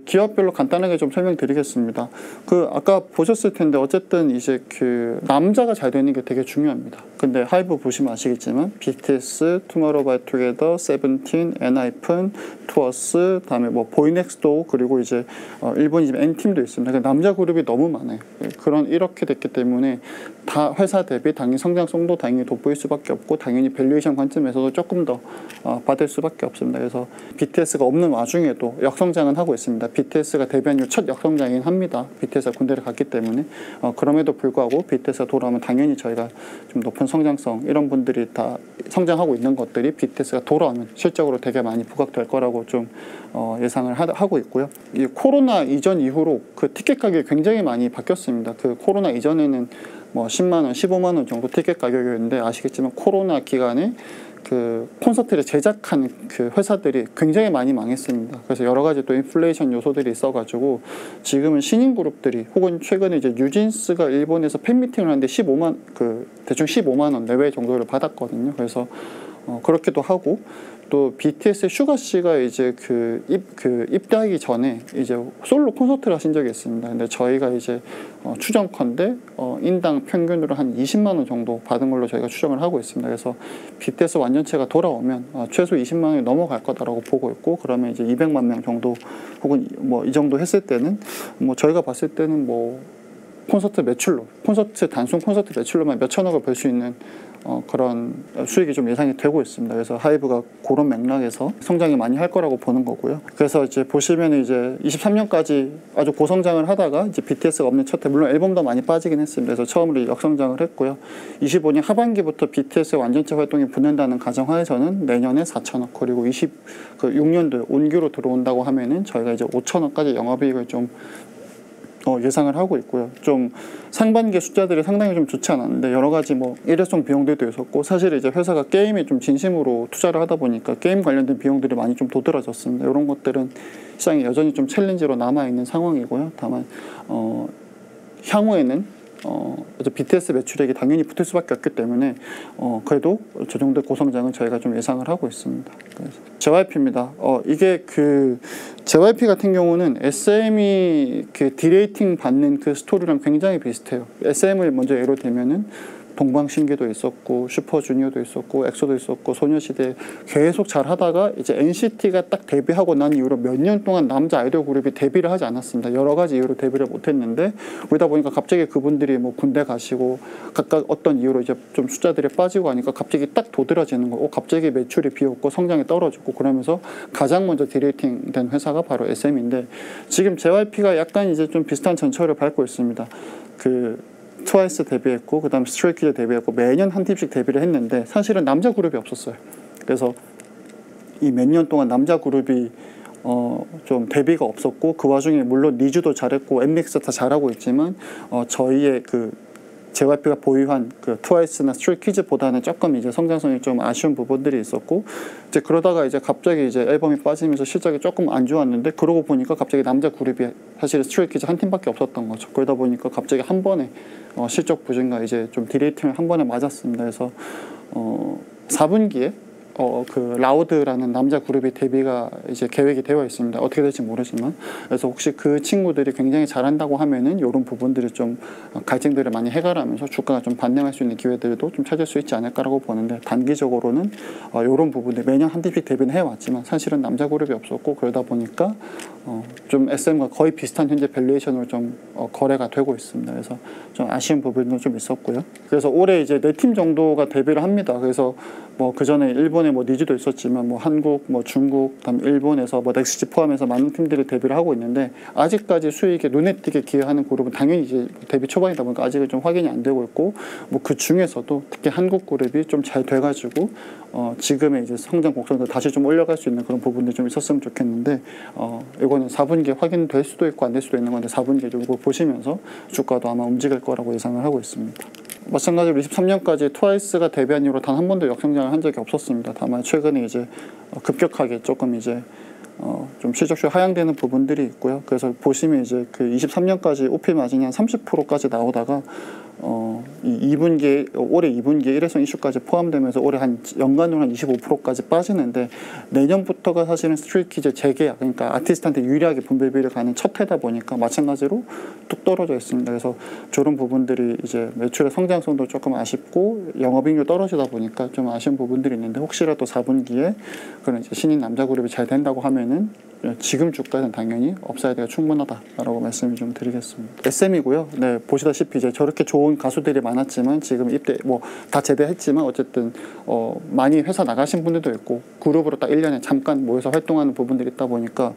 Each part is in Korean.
기업별로 간단하게 좀 설명드리겠습니다. 아까 보셨을 텐데 어쨌든 이제 남자가 잘 되는 게 되게 중요합니다. 근데 하이브 보시면 아시겠지만 BTS, 투모로우바이투게더, 세븐틴, 엔하이픈, 투어스, 다음에 뭐 보이넥스도, 그리고 이제 일본이지만 N팀도 있습니다. 그러니까 남자 그룹이 너무 많아요. 이렇게 됐기 때문에 다 회사 대비 당연히 성장성도 당연히 돋보일 수밖에 없고, 당연히 밸류에이션 관점에서도 조금 더 받을 수밖에 없습니다. 그래서 BTS가 없는 와중에도 역성장은 하고 있습니다. BTS가 데뷔한 이후 첫 역성장이긴 합니다. BTS가 군대를 갔기 때문에. 그럼에도 불구하고 BTS가 돌아오면 당연히 저희가 좀 높은 성장성, 이런 분들이 다 성장하고 있는 것들이 BTS가 돌아오면 실적으로 되게 많이 부각될 거라고 좀 예상을 하고 있고요. 이 코로나 이전 이후로 티켓 가격이 굉장히 많이 바뀌었습니다. 코로나 이전에는 뭐 10만 원, 15만 원 정도 티켓 가격이었는데, 아시겠지만 코로나 기간에 콘서트를 제작하는 회사들이 굉장히 많이 망했습니다. 그래서 여러 가지 또 인플레이션 요소들이 있어가지고 지금은 신인 그룹들이, 혹은 최근에 이제 뉴진스가 일본에서 팬미팅을 하는데 대충 15만 원 내외 정도를 받았거든요. 그래서 그렇기도 하고, 또 BTS의 슈가 씨가 이제 입대하기 전에 이제 솔로 콘서트를 하신 적이 있습니다. 근데 저희가 이제 추정컨대 인당 평균으로 한 20만 원 정도 받은 걸로 저희가 추정을 하고 있습니다. 그래서 BTS 완전체가 돌아오면 최소 20만 원이 넘어갈 거다라고 보고 있고, 그러면 이제 200만 명 정도, 혹은 뭐 이 정도 했을 때는 뭐 저희가 봤을 때는 뭐 단순 콘서트 매출로만 몇천억을 벌 수 있는 그런 수익이 좀 예상이 되고 있습니다. 그래서 하이브가 그런 맥락에서 성장이 많이 할 거라고 보는 거고요. 그래서 이제 보시면 이제 23년까지 아주 고성장을 하다가 이제 BTS가 없는 첫 해, 물론 앨범도 많이 빠지긴 했습니다. 그래서 처음으로 역성장을 했고요. 25년 하반기부터 BTS의 완전체 활동이 붙는다는 가정하에서는 내년에 4천억, 그리고 26년도에 온규로 들어온다고 하면은 저희가 이제 5천억까지 영업이익을 좀 예상을 하고 있고요. 좀 상반기 숫자들이 상당히 좀 좋지 않았는데, 여러 가지 뭐 일회성 비용들도 있었고, 사실 이제 회사가 게임에 좀 진심으로 투자를 하다 보니까 게임 관련된 비용들이 많이 좀 도드라졌습니다. 이런 것들은 시장에 여전히 좀 챌린지로 남아 있는 상황이고요. 다만 향후에는 BTS 매출액이 당연히 붙을 수밖에 없기 때문에 그래도 저 정도의 고성장은 저희가 좀 예상을 하고 있습니다. 그래서 JYP입니다. 이게 JYP 같은 경우는 SM이 디레이팅 받는 스토리랑 굉장히 비슷해요. SM을 먼저 예로 들면은 동방신기도 있었고, 슈퍼주니어도 있었고, 엑소도 있었고, 소녀시대 계속 잘 하다가 이제 NCT가 딱 데뷔하고 난 이후로 몇 년 동안 남자 아이돌 그룹이 데뷔를 하지 않았습니다. 여러 가지 이유로 데뷔를 못했는데, 그러다 보니까 갑자기 그분들이 뭐 군대 가시고 각각 어떤 이유로 이제 좀 숫자들이 빠지고 하니까 갑자기 딱 도드라지는 거고, 갑자기 매출이 비었고 성장이 떨어지고, 그러면서 가장 먼저 디레이팅 된 회사가 바로 SM인데, 지금 JYP가 약간 이제 좀 비슷한 전철을 밟고 있습니다. 트와이스 데뷔했고, 그 다음에 스트레이키즈 데뷔했고, 매년 한 팀씩 데뷔를 했는데 사실은 남자 그룹이 없었어요. 그래서 이 몇 년 동안 남자 그룹이 좀 데뷔가 없었고, 그 와중에 물론 니즈도 잘했고 엠믹스 다 잘하고 있지만 저희의 JYP가 보유한 트와이스나 스트레이키즈보다는 조금 이제 성장성이 좀 아쉬운 부분들이 있었고, 이제 그러다가 이제 갑자기 이제 앨범이 빠지면서 실적이 조금 안 좋았는데, 그러고 보니까 갑자기 남자 그룹이 사실 스트레이키즈 한 팀밖에 없었던 거죠. 그러다 보니까 갑자기 한 번에 실적 부진과 이제 좀 디레이팅을 한 번에 맞았습니다. 그래서 4분기에 라우드라는 남자 그룹의 데뷔가 이제 계획이 되어 있습니다. 어떻게 될지 모르지만. 그래서 혹시 그 친구들이 굉장히 잘한다고 하면은 이런 부분들이 좀 갈증들을 많이 해결하면서 주가가 좀 반등할 수 있는 기회들도 좀 찾을 수 있지 않을까라고 보는데, 단기적으로는 이런 부분들 매년 한 팀씩 데뷔는 해왔지만 사실은 남자 그룹이 없었고, 그러다 보니까 좀 SM과 거의 비슷한 현재 밸류에이션으로 좀 거래가 되고 있습니다. 그래서 좀 아쉬운 부분도 좀 있었고요. 그래서 올해 이제 4팀 정도가 데뷔를 합니다. 그래서 뭐 그 전에 일본에 뭐 니즈도 있었지만 뭐 한국, 뭐 중국, 그다음 일본에서 뭐 넥스지 포함해서 많은 팀들이 데뷔를 하고 있는데, 아직까지 수익에 눈에 띄게 기여하는 그룹은 당연히 이제 데뷔 초반이다 보니까 아직은 좀 확인이 안 되고 있고, 뭐 그 중에서도 특히 한국 그룹이 좀 잘 돼가지고 지금의 이제 성장 곡선을 다시 좀 올려갈 수 있는 그런 부분들이 좀 있었으면 좋겠는데, 이거는 4분기에 확인될 수도 있고 안 될 수도 있는 건데 4분기에 좀 이거 보시면서 주가도 아마 움직일 거라고 예상을 하고 있습니다. 마찬가지로 23년까지 트와이스가 데뷔한 이후로 단 한 번도 역성장을 한 적이 없었습니다. 다만 최근에 이제 급격하게 조금 이제 좀 실적률 하향되는 부분들이 있고요. 그래서 보시면 이제 23년까지 OP 마진이 한 30%까지 나오다가 이 2분기 올해 2분기 일회성 이슈까지 포함되면서 올해 한 연간으로 한 25%까지 빠지는데 내년부터가 사실은 스트레이키즈 재계약 그러니까 아티스트한테 유리하게 분배비를 가는 첫 해다 보니까 마찬가지로 뚝 떨어져 있습니다. 그래서 저런 부분들이 이제 매출의 성장성도 조금 아쉽고 영업이익률 떨어지다 보니까 좀 아쉬운 부분들이 있는데 혹시라도 4분기에 그런 이제 신인 남자 그룹이 잘 된다고 하면은 지금 주가는 당연히 업사이드가 충분하다라고 말씀을 좀 드리겠습니다. SM이고요. 네, 보시다시피 이제 저렇게 좋은 가수들이 많았지만 지금 이때 뭐 다 제대했지만 어쨌든 많이 회사 나가신 분들도 있고 그룹으로 딱 1년에 잠깐 모여서 활동하는 부분들이 있다 보니까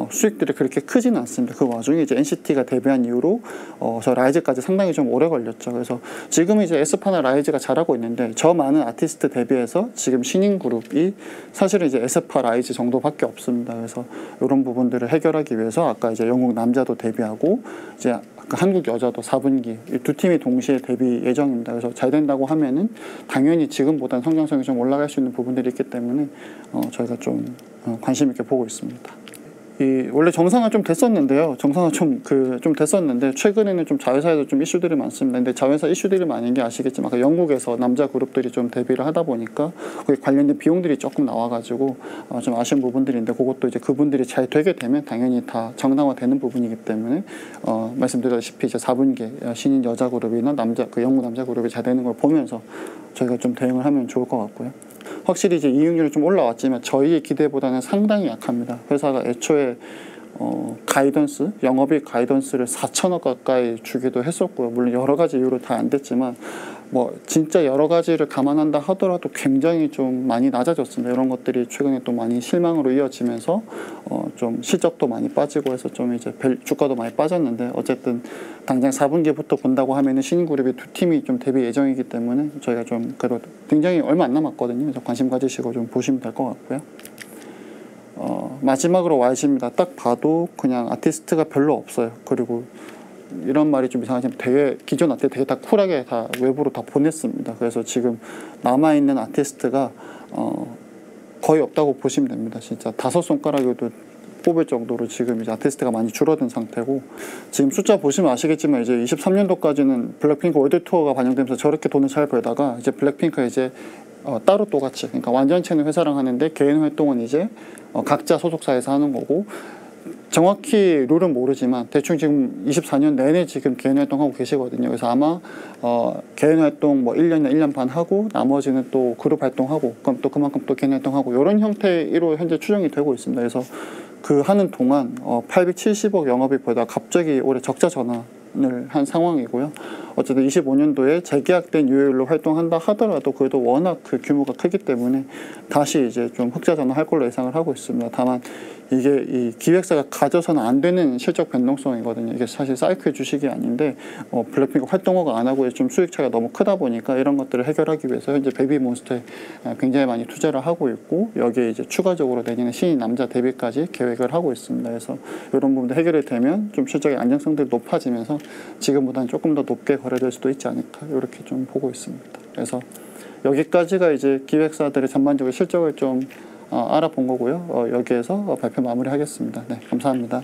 수익들이 그렇게 크지는 않습니다. 그 와중에 이제 NCT가 데뷔한 이후로 저 라이즈까지 상당히 좀 오래 걸렸죠. 그래서 지금 이제 에스파나 라이즈가 잘하고 있는데 저 많은 아티스트 대비해서 지금 신인 그룹이 사실은 이제 에스파 라이즈 정도밖에 없습니다. 그래서 이런 부분들을 해결하기 위해서 아까 이제 영국 남자도 데뷔하고 이제 한국 여자도 4분기 이 두 팀이 동시에 데뷔 예정입니다. 그래서 잘 된다고 하면은 당연히 지금보다는 성장성이 좀 올라갈 수 있는 부분들이 있기 때문에 저희가 좀 관심 있게 보고 있습니다. 원래 정상화 좀 됐었는데요. 정상화 좀 됐었는데 최근에는 좀 자회사에서 좀 이슈들이 많습니다. 근데 자회사 이슈들이 많은 게 아시겠지만 아까 영국에서 남자 그룹들이 좀 데뷔를 하다 보니까 거기 관련된 비용들이 조금 나와가지고 좀 아쉬운 부분들인데 그것도 이제 그분들이 잘 되게 되면 당연히 다 정상화되는 부분이기 때문에 말씀드렸다시피 이제 4분기 신인 여자 그룹이나 그 영국 남자 그룹이 잘 되는 걸 보면서 저희가 좀 대응을 하면 좋을 것 같고요. 확실히 이제 이익률이 좀 올라왔지만 저희의 기대보다는 상당히 약합니다. 회사가 애초에 가이던스, 영업이익 가이던스를 4천억 가까이 주기도 했었고요. 물론 여러 가지 이유로 다 안 됐지만 뭐 진짜 여러 가지를 감안한다 하더라도 굉장히 좀 많이 낮아졌습니다. 이런 것들이 최근에 또 많이 실망으로 이어지면서 좀 실적도 많이 빠지고 해서 좀 이제 주가도 많이 빠졌는데 어쨌든 당장 4분기부터 본다고 하면은 신인그룹이 두 팀이 좀 데뷔 예정이기 때문에 저희가 좀 그래도 굉장히 얼마 안 남았거든요. 그래서 관심 가지시고 좀 보시면 될 것 같고요. 마지막으로 YG입니다. 딱 봐도 그냥 아티스트가 별로 없어요. 그리고 이런 말이 좀 이상하지만 되게 기존 아티스트 되게 다 쿨하게 다 외부로 다 보냈습니다. 그래서 지금 남아있는 아티스트가 거의 없다고 보시면 됩니다. 진짜 5손가락으로도 뽑을 정도로 지금 이제 아티스트가 많이 줄어든 상태고 지금 숫자 보시면 아시겠지만 이제 23년도까지는 블랙핑크 월드 투어가 반영되면서 저렇게 돈을 잘 벌다가 이제 블랙핑크가 이제 따로 또 같이 그러니까 완전체는 회사랑 하는데 개인 활동은 이제 각자 소속사에서 하는 거고 정확히 룰은 모르지만 대충 지금 24년 내내 지금 개인 활동하고 계시거든요. 그래서 아마 개인 활동 뭐 1년이나 1년 반 하고 나머지는 또 그룹 활동하고 그럼 또 그만큼 또 개인 활동하고 이런 형태로 현재 추정이 되고 있습니다. 그래서 그 하는 동안 870억 영업이익 보다 갑자기 올해 적자 전환을 한 상황이고요. 어쨌든 25년도에 재계약된 요율로 활동한다 하더라도 그래도 워낙 그 규모가 크기 때문에 다시 이제 좀 흑자 전환할 걸로 예상을 하고 있습니다. 다만 이게 이 기획사가 가져서는 안 되는 실적 변동성이거든요. 이게 사실 사이클 주식이 아닌데 블랙핑크 활동호가 안 하고 좀 수익 차이가 너무 크다 보니까 이런 것들을 해결하기 위해서 현재 베이비몬스터에 굉장히 많이 투자를 하고 있고 여기에 이제 추가적으로 내년에 신인 남자 데뷔까지 계획을 하고 있습니다. 그래서 이런 부분도 해결이 되면 좀 실적의 안정성들이 높아지면서 지금보다는 조금 더 높게 거래될 수도 있지 않을까 이렇게 좀 보고 있습니다. 그래서 여기까지가 이제 기획사들의 전반적인 실적을 좀 알아본 거고요. 여기에서 발표 마무리하겠습니다. 네, 감사합니다.